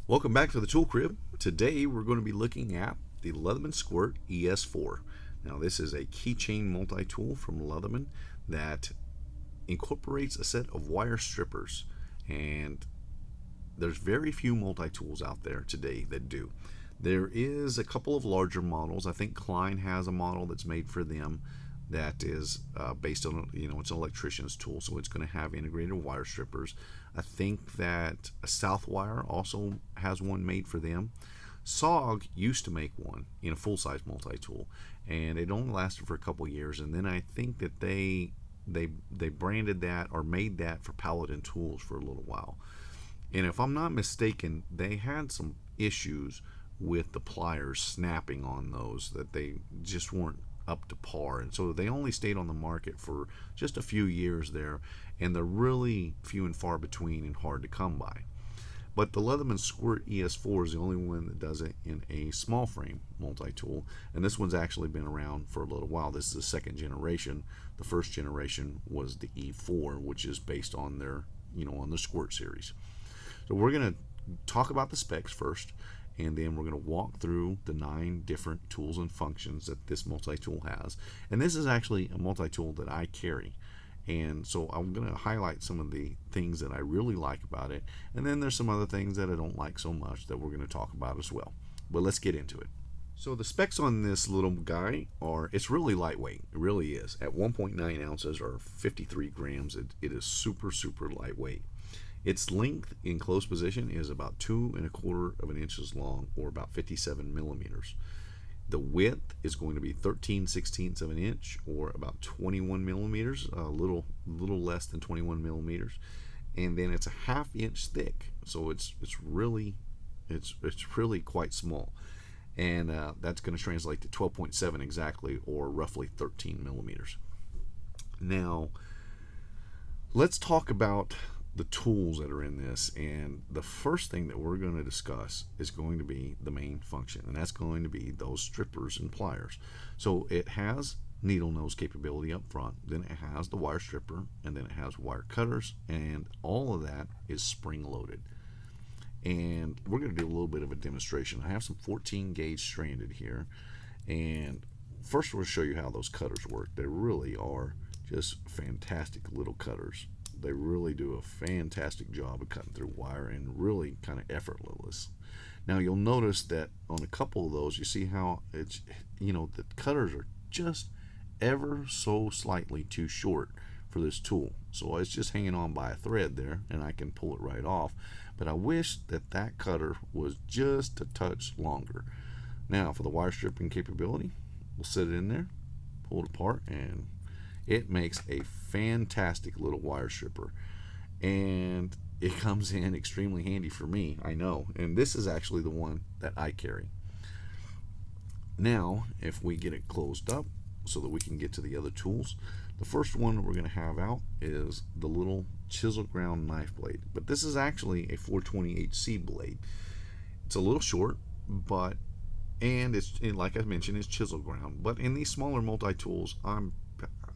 Welcome back to the Tool Crib. Today we're going to be looking at the Leatherman Squirt ES4. Now this is a keychain multi-tool from Leatherman that incorporates a set of wire strippers, and there's very few multi-tools out there today that do. There is a couple of larger models. I think Klein has a model that's made for them that is based on, it's an electrician's tool, so it's going to have integrated wire strippers. I think that Southwire also has one made for them. SOG used to make one in a full-size multi-tool, and it only lasted for a couple years, and then I think that they branded that or made that for Paladin Tools for a little while. And if I'm not mistaken, they had some issues with the pliers snapping on those, that they just weren't up to par, and so they only stayed on the market for just a few years there, and they're really few and far between and hard to come by. But the Leatherman Squirt ES4 is the only one that does it in a small frame multi-tool, and this one's actually been around for a little while. This is the second generation. The first generation was the E4, which is based on their on the Squirt series. So we're going to talk about the specs first, and then we're going to walk through the 9 different tools and functions that this multi-tool has. And this is actually a multi-tool that I carry, and so I'm going to highlight some of the things that I really like about it, and then there's some other things that I don't like so much that we're going to talk about as well. But let's get into it. So the specs on this little guy are, it's really lightweight. It really is. At 1.9 ounces or 53 grams, it is super lightweight. Its length in close position is about 2 1/4 inches long, or about 57 millimeters. The width is going to be 13/16 of an inch, or about 21 millimeters, a little less than 21 millimeters. And then it's a 1/2 inch thick, so it's really quite small. And that's going to translate to 12.7 exactly, or roughly 13 millimeters. Now, let's talk about the tools that are in this, and the first thing that we're going to discuss is going to be the main function, and that's going to be those strippers and pliers. So it has needle nose capability up front, then it has the wire stripper, and then it has wire cutters, and all of that is spring loaded. And we're going to do a little bit of a demonstration. I have some 14 gauge stranded here, and first we'll show you how those cutters work. They really are just fantastic little cutters. They really do a fantastic job of cutting through wire, and really kind of effortless. Now you'll notice that on a couple of those, you see how it's, the cutters are just ever so slightly too short for this tool. So it's just hanging on by a thread there, and I can pull it right off. But I wish that cutter was just a touch longer. Now for the wire stripping capability, we'll set it in there, pull it apart, and it makes a fantastic little wire stripper, and it comes in extremely handy for me, I know, and this is actually the one that I carry. Now if we get it closed up so that we can get to the other tools, the first one we're going to have out is the little chisel ground knife blade, but this is actually a 420HC blade. It's a little short, and it's, like I mentioned, it's chisel ground. But in these smaller multi-tools,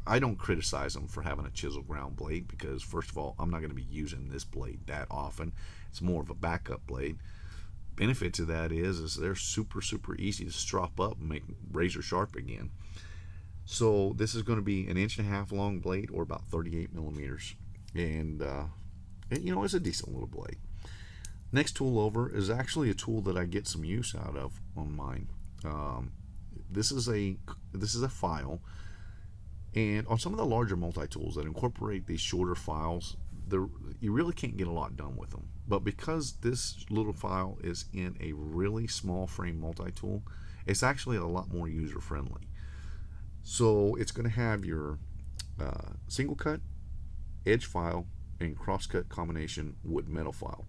I don't criticize them for having a chisel ground blade, because first of all, I'm not going to be using this blade that often. It's more of a backup blade. Benefit to that is they're super easy to strop up and make razor sharp again. So this is going to be an 1.5 inch long blade, or about 38 millimeters, and it's a decent little blade. Next tool over is actually a tool that I get some use out of on mine. This is a file. And on some of the larger multi-tools that incorporate these shorter files, you really can't get a lot done with them. But because this little file is in a really small frame multi-tool, it's actually a lot more user-friendly. So it's going to have your single cut, edge file, and cross-cut combination wood metal file.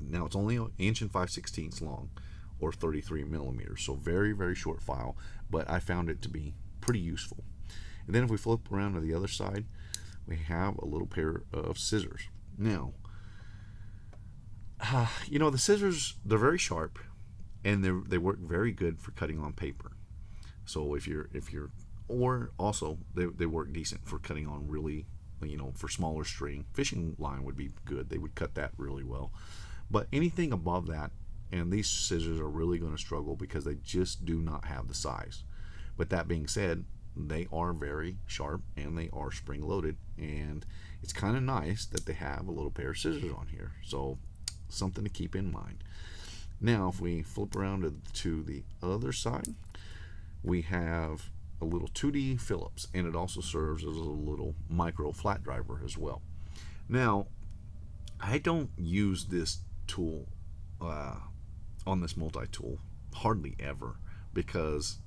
Now it's only 1 5/16 inches long, or 33 millimeters, so very short file, but I found it to be pretty useful. And then if we flip around to the other side, we have a little pair of scissors. Now, the scissors, they're very sharp, and they work very good for cutting on paper. So if you're or also they work decent for cutting on really, for smaller string. Fishing line would be good. They would cut that really well. But anything above that, and these scissors are really going to struggle because they just do not have the size. But that being said, they are very sharp and they are spring loaded, and it's kind of nice that they have a little pair of scissors on here, so something to keep in mind. Now if we flip around to the other side, we have a little 2D Phillips, and it also serves as a little micro flat driver as well. Now I don't use this tool on this multi-tool hardly ever, because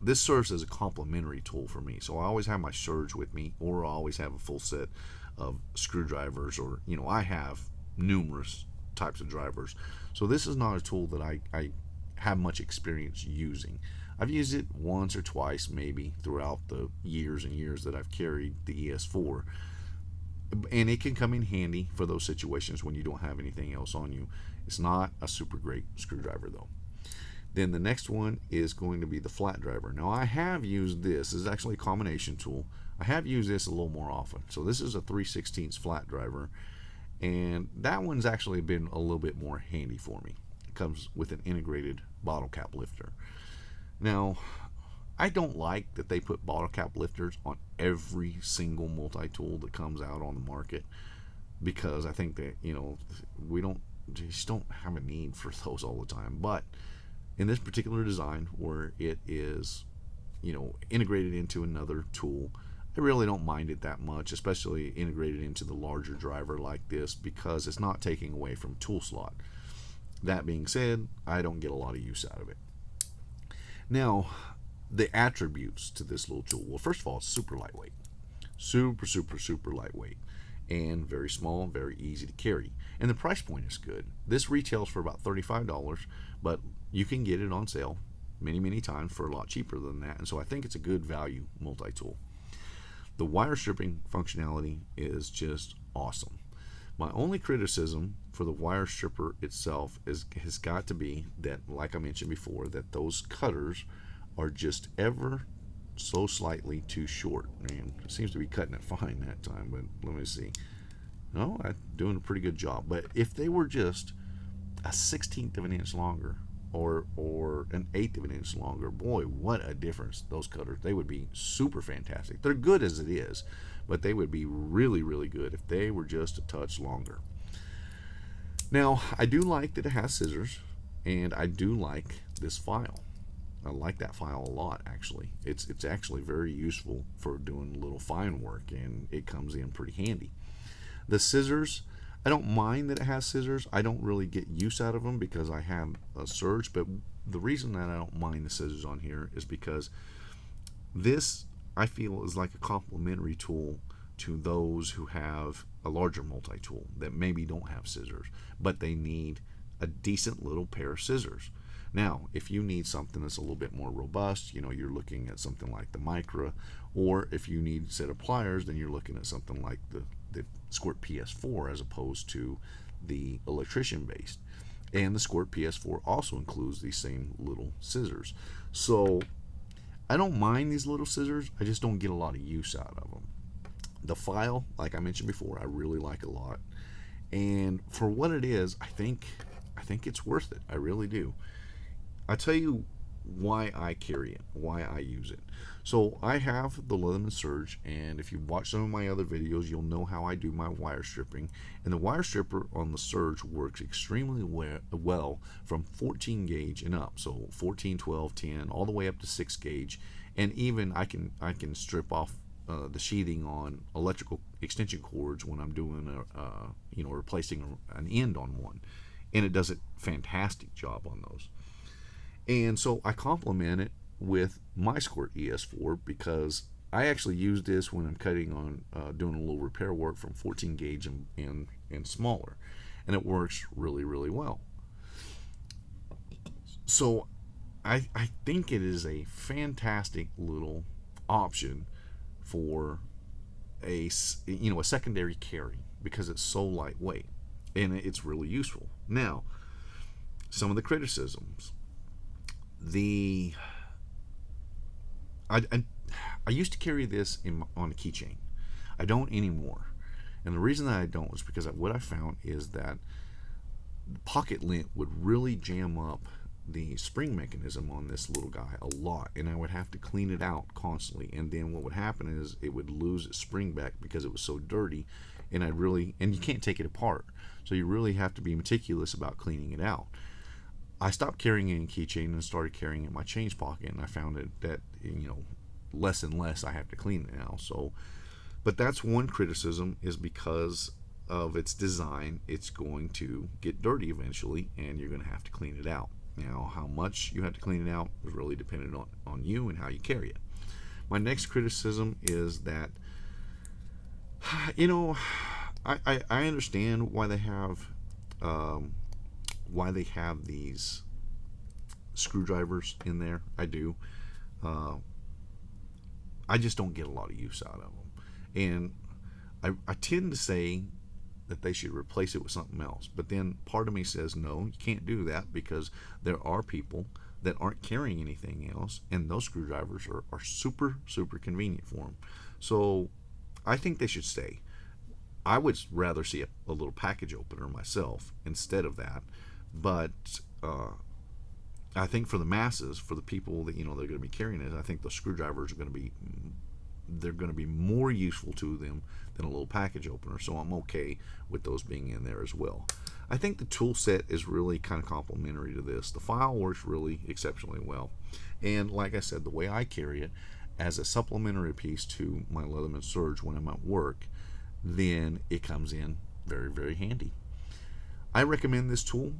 this serves as a complementary tool for me. So I always have my surge with me, or I always have a full set of screwdrivers, or I have numerous types of drivers. So this is not a tool that I have much experience using. I've used it once or twice maybe throughout the years and years that I've carried the ES4, and it can come in handy for those situations when you don't have anything else on you. It's not a super great screwdriver though. Then the next one is going to be the flat driver. Now I have used this. This is actually a combination tool. I have used this a little more often. So this is a 3/16 flat driver, and that one's actually been a little bit more handy for me. It comes with an integrated bottle cap lifter. Now I don't like that they put bottle cap lifters on every single multi-tool that comes out on the market, because I think that we just don't have a need for those all the time. But in this particular design, where it is integrated into another tool, I really don't mind it that much, especially integrated into the larger driver like this, because it's not taking away from tool slot. That being said, I don't get a lot of use out of it. Now the attributes to this little tool, well, first of all, it's super lightweight, super lightweight, and very small, very easy to carry, and the price point is good. This retails for about $35, but you can get it on sale many times for a lot cheaper than that, and so I think it's a good value multi-tool. The wire stripping functionality is just awesome. My only criticism for the wire stripper itself has got to be that, like I mentioned before, that those cutters are just ever so slightly too short. Man, it seems to be cutting it fine that time, but let me see. No, I'm doing a pretty good job. But if they were just a 1/16 of an inch longer, or an 1/8 of an inch longer, boy, what a difference those cutters. They would be super fantastic. They're good as it is, but they would be really good if they were just a touch longer. Now I do like that it has scissors, and I do like this file. I like that file a lot, actually. It's actually very useful for doing a little fine work, and it comes in pretty handy. The scissors, I don't mind that it has scissors. I don't really get use out of them because I have a surge, but the reason that I don't mind the scissors on here is because this, I feel, is like a complementary tool to those who have a larger multi-tool that maybe don't have scissors, but they need a decent little pair of scissors. Now, if you need something that's a little bit more robust, you're looking at something like the Micra, or if you need a set of pliers, then you're looking at something like the Squirt PS4 as opposed to the electrician based. And the Squirt PS4 also includes these same little scissors. So I don't mind these little scissors, I just don't get a lot of use out of them. The file, like I mentioned before, I really like a lot. And for what it is, I think it's worth it. I really do. I'll tell you why I carry it, why I use it. So I have the Leatherman Surge, and if you watch some of my other videos, you'll know how I do my wire stripping. And the wire stripper on the Surge works extremely well from 14 gauge and up. So 14, 12, 10, all the way up to 6 gauge. And even I can strip off the sheathing on electrical extension cords when I'm doing replacing an end on one, and it does a fantastic job on those. And so I complement it with my Squirt ES4 because I actually use this when I'm cutting on doing a little repair work from 14 gauge and smaller, and it works really well. So I think it is a fantastic little option for a secondary carry because it's so lightweight and it's really useful. Now, some of the criticisms. I used to carry this on a keychain. I don't anymore, and the reason that I don't is because what I found is that pocket lint would really jam up the spring mechanism on this little guy a lot, and I would have to clean it out constantly. And then what would happen is it would lose its spring back because it was so dirty, and you can't take it apart, so you really have to be meticulous about cleaning it out. I stopped carrying it in keychain and started carrying it in my change pocket, and I found that less and less I have to clean it now. So, but that's one criticism, is because of its design, it's going to get dirty eventually, and you're going to have to clean it out. Now, how much you have to clean it out is really dependent on you and how you carry it. My next criticism is that, I understand why they have these screwdrivers in there. I do. I just don't get a lot of use out of them, and I tend to say that they should replace it with something else. But then part of me says, no, you can't do that, because there are people that aren't carrying anything else, and those screwdrivers are super, super convenient for them. So I think they should stay. I would rather see a little package opener myself instead of that. But I think for the masses, for the people that they're going to be carrying it, I think the screwdrivers are going to be more useful to them than a little package opener. So I'm okay with those being in there as well. I think the tool set is really kind of complementary to this. The file works really exceptionally well, and like I said, the way I carry it as a supplementary piece to my Leatherman Surge when I'm at work, then it comes in very, very handy. I recommend this tool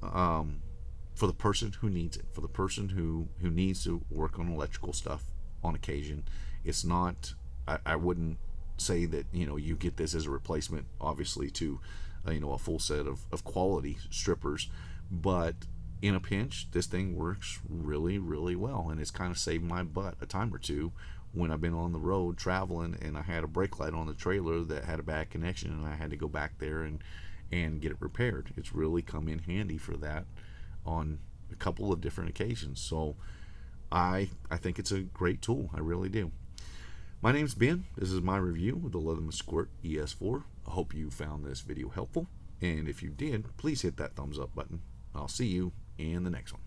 for the person who needs it, for the person who needs to work on electrical stuff on occasion. It's not, I wouldn't say that you get this as a replacement, obviously, to a full set of quality strippers, but in a pinch, this thing works really, really well, and it's kind of saved my butt a time or two when I've been on the road traveling and I had a brake light on the trailer that had a bad connection, and I had to go back there and get it repaired. It's really come in handy for that on a couple of different occasions. So I think it's a great tool. I really do. My name's Ben. This is my review of the Leatherman Squirt ES4. I hope you found this video helpful, and if you did, please hit that thumbs up button. I'll see you in the next one.